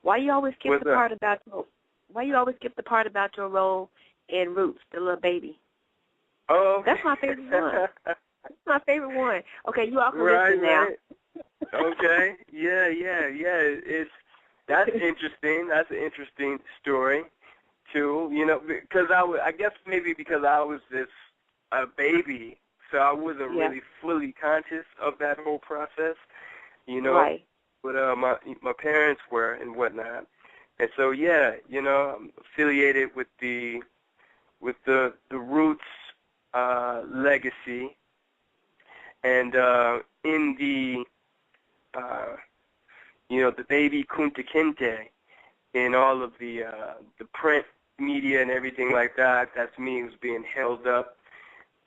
Why you always skip the part about your role in Roots, the little baby? Oh, okay. That's my favorite one. That's my favorite one. Okay, you all can listen now. Okay. Yeah. That's interesting. That's an interesting story, too. You know, because I guess maybe because I was a baby, so I wasn't really fully conscious of that whole process. You know, right. But my parents were and whatnot, and so I'm affiliated with the Roots legacy, and in the the baby Kunta Kinte in all of the print media and everything like that. That's me who's being held up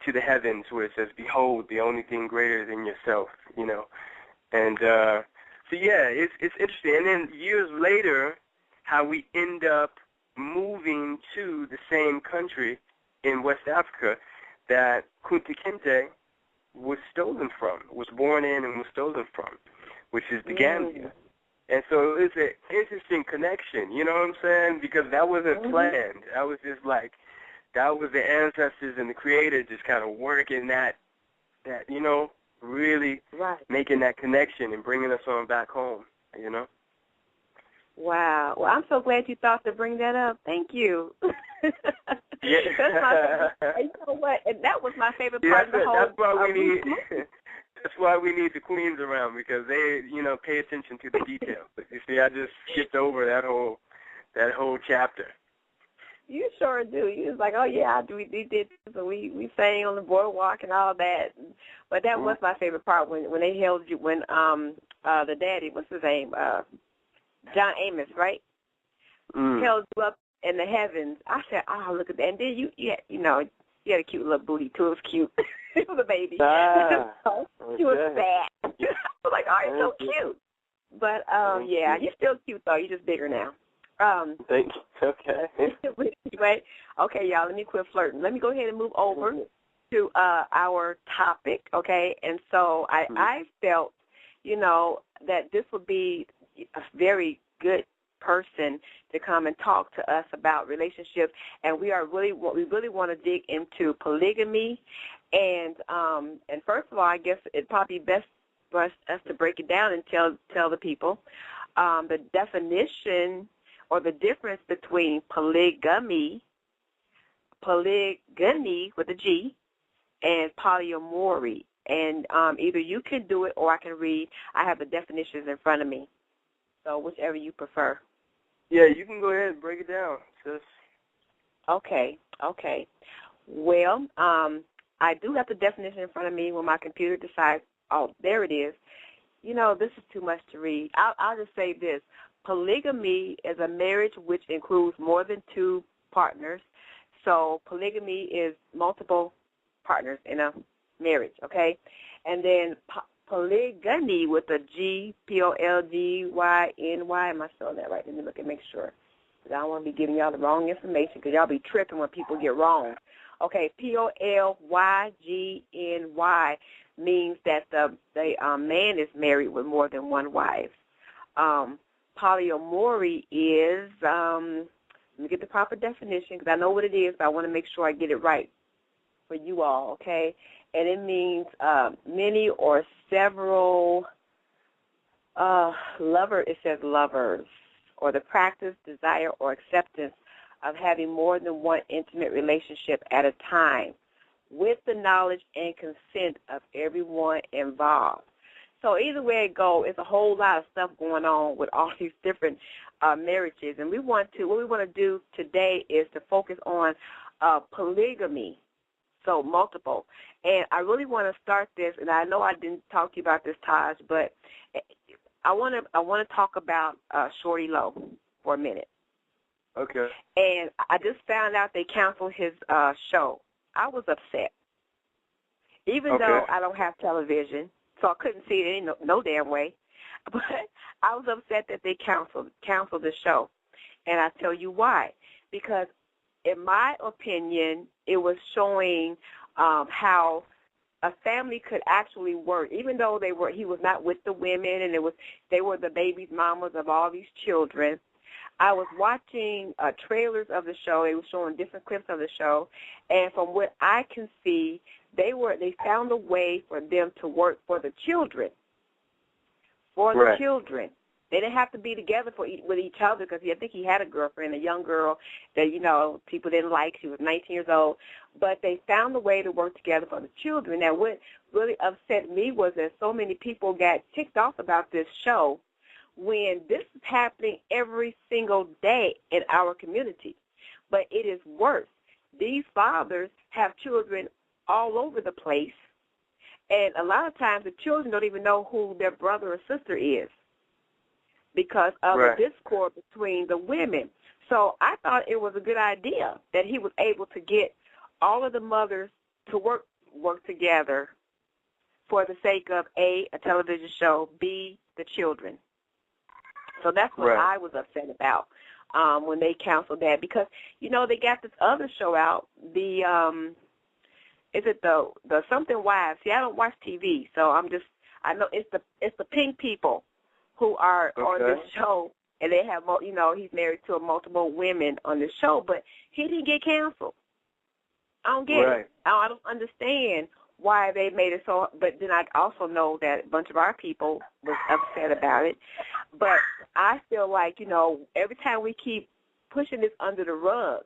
to the heavens, where it says, "Behold, the only thing greater than yourself." And so it's interesting. And then years later, how we end up moving to the same country in West Africa that Kunta Kinte was stolen from, was born in and was stolen from, which is the Gambia. And so it's an interesting connection, you know what I'm saying? Because that wasn't planned. That was just that was the ancestors and the Creator just kind of working that really making that connection and bringing us on back home, Wow. Well, I'm so glad you thought to bring that up. Thank you. Yeah. You know what? And that was my favorite part of the whole. That's why we need the queens around, because they, pay attention to the details. But you see, I just skipped over that whole chapter. You sure do. You was like, oh yeah, we did this, and we sang on the boardwalk and all that. But that was my favorite part when they held you, when the daddy, what's his name, John Amos, right? Held you up in the heavens. I said, oh, look at that. And then you had a cute little booty too. It was cute. It was a baby. She was fat. I was like, oh, you're so cute. But you're still cute though. You're just bigger now. Thank you. Okay. Anyway, okay, y'all. Let me quit flirting. Let me go ahead and move over to our topic. Okay, and so I felt, that this would be a very good person to come and talk to us about relationships, and we really want to dig into polygamy, and first of all, I guess it'd probably be best for us to break it down and tell the people the definition or the difference between polygamy with a G, and polyamory. And either you can do it or I can read. I have the definitions in front of me, so whichever you prefer. Yeah, you can go ahead and break it down, sis. Okay. Well, I do have the definition in front of me when my computer decides, oh, there it is. This is too much to read. I'll just say this. Polygamy is a marriage which includes more than two partners. So polygamy is multiple partners in a marriage, okay? And then polygamy with a G, Polgyny. Am I spelling that right? Let me look and make sure, because I don't want to be giving y'all the wrong information, because y'all be tripping when people get wrong. Okay, Polygny means that the man is married with more than one wife. Polyamory is, let me get the proper definition, because I know what it is, but I want to make sure I get it right for you all, okay? And it means many or several it says lovers, or the practice, desire, or acceptance of having more than one intimate relationship at a time with the knowledge and consent of everyone involved. So either way it goes, it's a whole lot of stuff going on with all these different marriages. And what we want to do today is to focus on polygamy, so multiple. And I really want to start this, and I know I didn't talk to you about this, Tajh, but I want to talk about Shorty Low for a minute. Okay. And I just found out they canceled his show. I was upset, even though I don't have television, so I couldn't see it no damn way. But I was upset that they canceled the show, and I tell you why. Because in my opinion, it was showing how a family could actually work, even though he was not with the women, and they were the baby's mamas of all these children. I was watching trailers of the show. They were showing different clips of the show, and from what I can see, they found a way for them to work for the children. The children. They didn't have to be together with each other, because I think he had a girlfriend, a young girl that, people didn't like. She was 19 years old. But they found a way to work together for the children. Now, what really upset me was that so many people got ticked off about this show when this is happening every single day in our community. But it is worse. These fathers have children all over the place, and a lot of times the children don't even know who their brother or sister is, because of the discord between the women. So I thought it was a good idea that he was able to get all of the mothers to work together for the sake of, A, a television show, B, the children. So that's what I was upset about when they canceled that, because, they got this other show out, is it the Something Wives? See, I don't watch TV, so I know it's the Pink people who are on this show, and they have, he's married to multiple women on this show, but he didn't get canceled. I don't get it. I don't understand why they made it so, but then I also know that a bunch of our people was upset about it. But I feel like, every time we keep pushing this under the rug,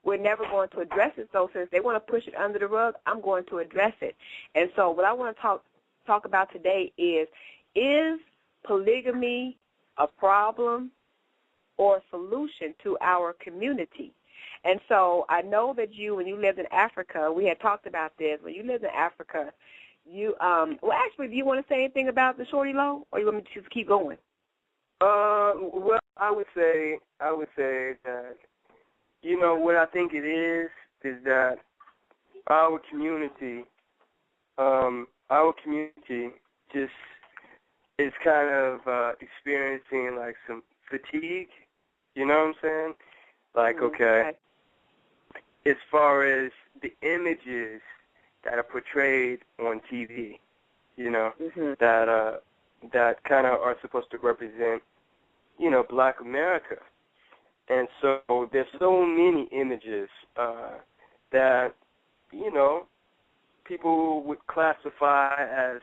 we're never going to address it. So since they want to push it under the rug, I'm going to address it. And so what I want to talk about today is polygamy a problem or a solution to our community? And so I know that when you lived in Africa, we had talked about this. When you lived in Africa, do you want to say anything about the Shorty Low, or you want me to just keep going? Well, I would say that, what I think it is that our community just is kind of experiencing like some fatigue. You know what I'm saying? Like, as far as the images that are portrayed on TV, that kind of are supposed to represent, Black America. And so there's so many images that, people would classify as,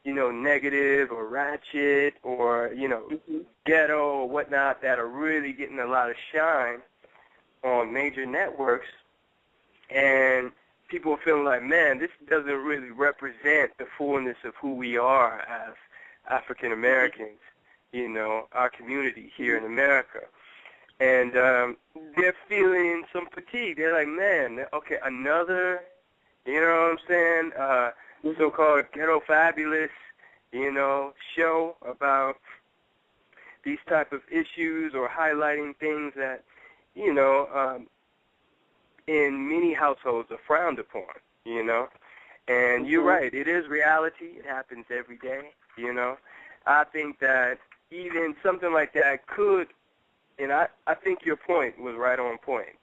negative or ratchet or, ghetto or whatnot, that are really getting a lot of shine on major networks. And people are feeling like, man, this doesn't really represent the fullness of who we are as African Americans, our community here in America. And they're feeling some fatigue. They're like, man, another, so-called ghetto fabulous, show about these type of issues or highlighting things that, in many households are frowned upon, And you're right, it is reality. It happens every day, I think that even something like that could, and I think your point was right on point,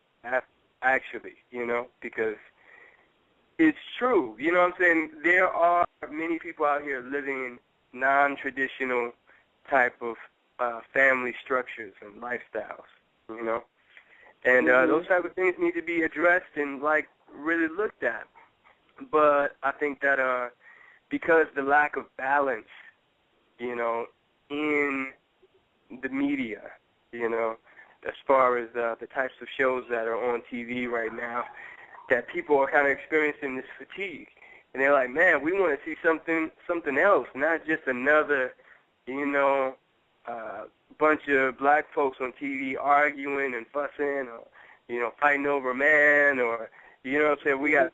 actually, because it's true. You know what I'm saying? There are many people out here living in non-traditional type of family structures and lifestyles, And those type of things need to be addressed and, really looked at. But I think that because the lack of balance, in the media, as far as the types of shows that are on TV right now, that people are kind of experiencing this fatigue. And they're like, man, we want to see something else, not just another, bunch of black folks on TV arguing and fussing or, fighting over a man or, what I'm saying? We got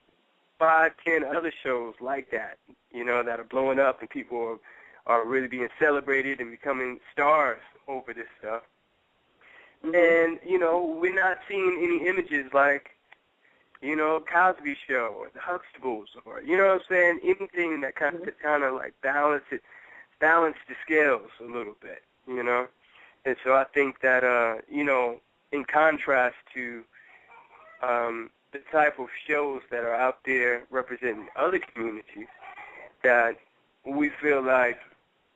5, 10 other shows like that, that are blowing up and people are really being celebrated and becoming stars over this stuff. And, we're not seeing any images like, Cosby Show or the Huxtables or, anything that kind of like balance the scales a little bit, And so I think that, in contrast to the type of shows that are out there representing other communities that we feel like,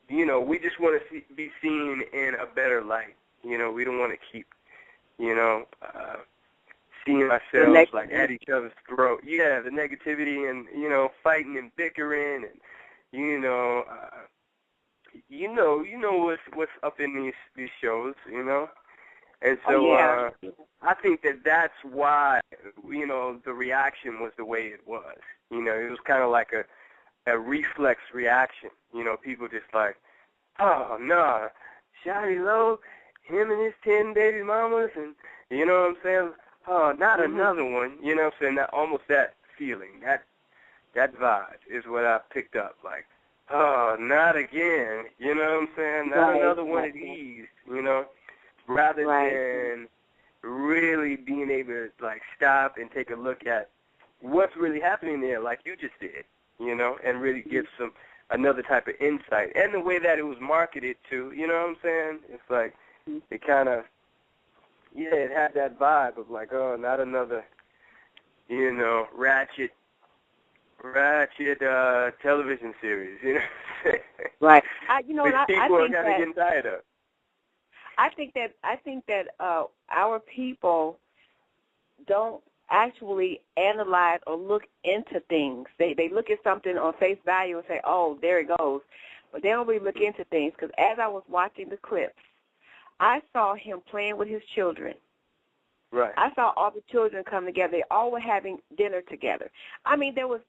you know, we just want to be seen in a better light. You know, we don't want to keep, you know, seeing ourselves like at each other's throat. Yeah, the negativity and, you know, fighting and bickering and, you know what's up in these shows, you know. And so I think that's why, you know, the reaction was the way it was. You know, it was kind of like a reflex reaction. You know, people just like, oh, no, Shawty Low, him and his 10 baby mamas, and, you know what I'm saying? Oh, not another one. You know what I'm saying? That, almost that feeling, that vibe is what I picked up. Like, oh, not again. You know what I'm saying? Not another one of these, you know? Rather than really being able to, like, stop and take a look at what's really happening there, like you just did, you know, and really give some another type of insight. And the way that it was marketed, too, you know what I'm saying? It's like it kind of, it had that vibe of, like, oh, not another, you know, ratchet television series, you know what I'm saying? Right. People are kind of getting tired of. I think that our people don't actually analyze or look into things. They look at something on face value and say, oh, there it goes. But they don't really look into things, because as I was watching the clips, I saw him playing with his children. Right. I saw all the children come together. They all were having dinner together. I mean, there was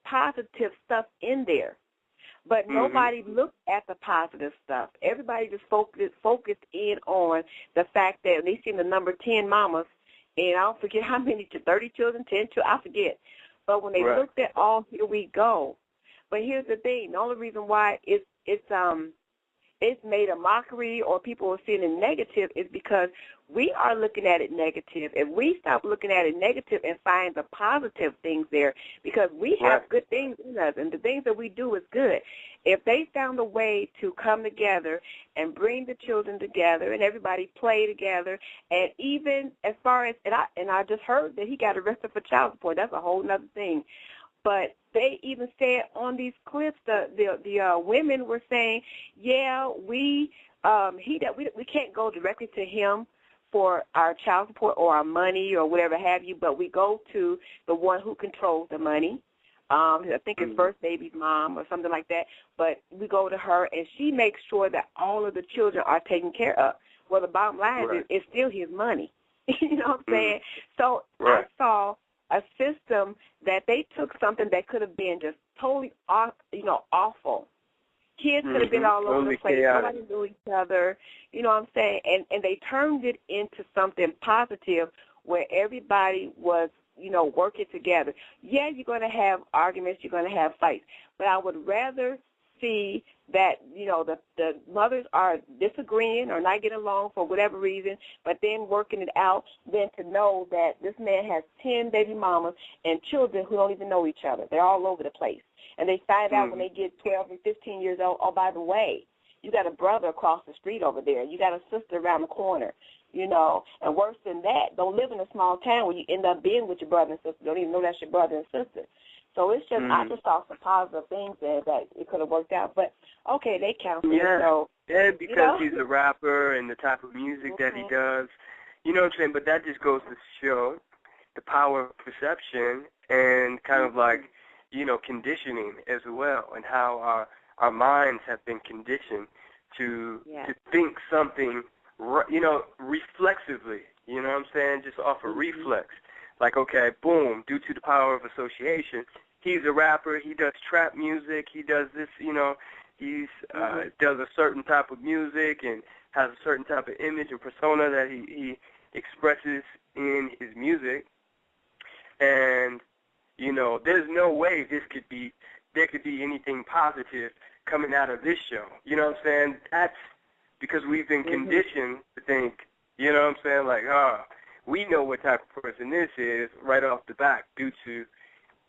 positive stuff in there. But nobody looked at the positive stuff. Everybody just focused in on the fact that they seen the number 10 mamas, and I don't forget how many, 30 children, 10 children, I forget. But when they looked at all, here we go. But here's the thing. The only reason why it's made a mockery or people are seeing it negative is because we are looking at it negative. If we stop looking at it negative and find the positive things there, because we have good things in us, and the things that we do is good. If they found a way to come together and bring the children together and everybody play together, and even as far as, and I just heard that he got arrested for child support. That's a whole other thing. But they even said on these clips, the women were saying, yeah, we can't go directly to him for our child support or our money or whatever have you, but we go to the one who controls the money. I think it's First Baby's mom or something like that. But we go to her, and she makes sure that all of the children are taken care of. Well, the bottom line is it's still his money. You know what I'm saying? So I saw a system that they took something that could have been just totally, awful. Kids could have been all over the place. Nobody knew each other. You know what I'm saying? And they turned it into something positive where everybody was, working together. Yeah, you're going to have arguments. You're going to have fights. But I would rather see that, the mothers are disagreeing or not getting along for whatever reason, but then working it out, than to know that this man has 10 baby mamas and children who don't even know each other. They're all over the place. And they find out when they get 12 and 15 years old, oh, by the way, you got a brother across the street over there. You got a sister around the corner, And worse than that, don't live in a small town where you end up being with your brother and sister. Don't even know that's your brother and sister. So it's just, I just saw some positive things there that it could have worked out. But, okay, they counsel. Yeah, so, because he's a rapper and the type of music that he does. You know what I'm saying? But that just goes to show the power of perception and kind of like, conditioning as well, and how our minds have been conditioned to think something, reflexively, you know what I'm saying, just off a reflex. Like, okay, boom, due to the power of association, he's a rapper, he does trap music, he does this, he's does a certain type of music and has a certain type of image and persona that he expresses in his music. And there's no way there could be anything positive coming out of this show. You know what I'm saying? That's because we've been conditioned to think, you know what I'm saying, like, we know what type of person this is right off the bat due to,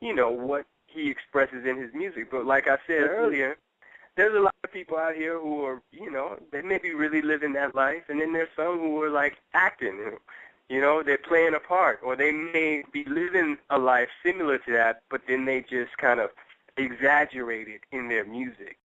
what he expresses in his music. But like I said earlier, there's a lot of people out here who are, they may be really living that life, and then there's some who are, like, acting, You know, they're playing a part, or they may be living a life similar to that, but then they just kind of exaggerate it in their music.